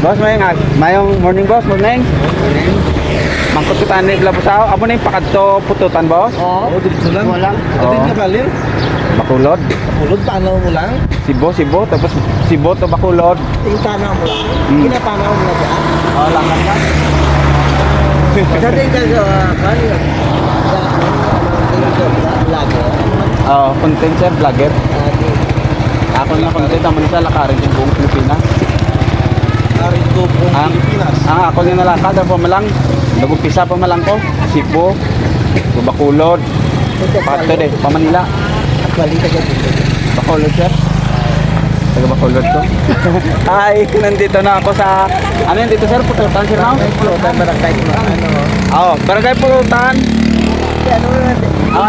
Boss, mayong morning boss, morning. Mangkot kita ni Labusaw. Amo na yung pakadto pututan boss? Oo, dito lang. Walang. Oo. Dito ka balir. Bakulod. Ulod paano mo lang? Sibo, tapos Sibo to Bakulod. Yung tanaw mo lang. Hmm. Pinapanaw mo na dyan. Oh, langan ka. Dati ka paano yun? Lagi. Oh, content sir, vlogger. Ako na content, naman siya lakarin yung buong Pilipinas. Arin ko po Pilipinas. Ako yung nalakad, ako malang. Nag-upisa pa malang ko. Sibo, Bakulod. Pakadto de, pa Manila. Balita ka dito. Bacolod sir. Taga Bacolod ko. Hi, nandito na ako sa ano yun dito sir? Pututan sir now? Pulutan, barangay mo. Oo, barangay Pulutan.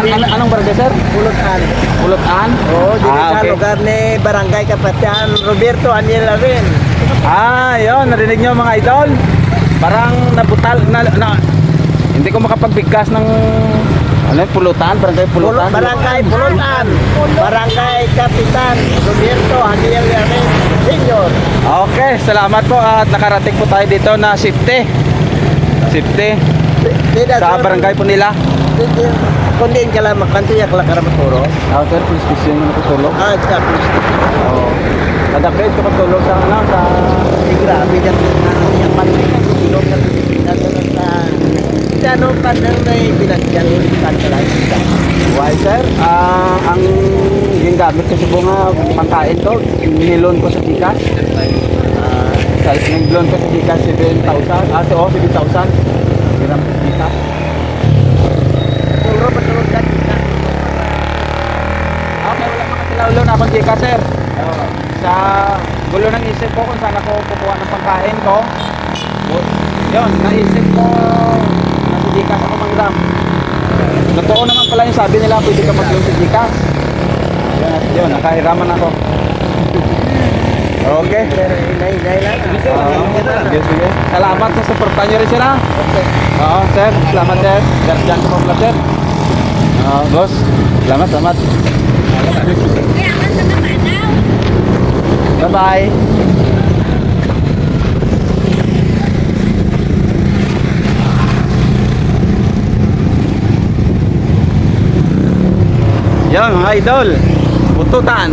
Anong barangay sir? Pulutan. Pulutan? Oo, dito sa okay. lugar ni Barangay Kapatian, Roberto Aniel Lavin. Yun, narinig nyo mga idol. Parang nabutal na hindi ko makapagbigkas ng ano yun, Pulutan, barangay Pulutan. Barangay Pulutan. Barangay Kapitan Roberto Aniel Lavin Senior. Okay, salamat po at nakarating po tayo dito na safety. Sa barangay po nila. Kundi ka lang magkantiyak lang karamaturo. Sir, please question mo na tutulog. Sa please. Oo. Kadapit ko matulog sa ano, sa... Grabe na yung panay na tulog na sa... Ano pa nang may pinagyan yung kantalay? Why, sir? Ang yung gamit ko sa bunga, pangkain ko, nilon ko sa Gcash. Nag-loan ko sa Gcash 7,000. 7,000. Hiram sa Gcash. Puro patulog ka dito. Okay, wala makasilaw-loan akong Gcash, sir. Sa gulo ng isip ko kung saan ako kukuha ng pangkain ko. Yun, naisip ko nasa Gcash ako manghiram. Totoo naman pala yung sabi nila pwede ka mag-loan sa Gcash. Yun, nakahiraman ako. Okay. Inay lang. Sige. Salamat sa supportan nyo rin sila. Oo, sir. Salamat, sir. Diyan ko pala, sir. Boss. Salamat. Bye-bye. Yan mga idol, Pututan.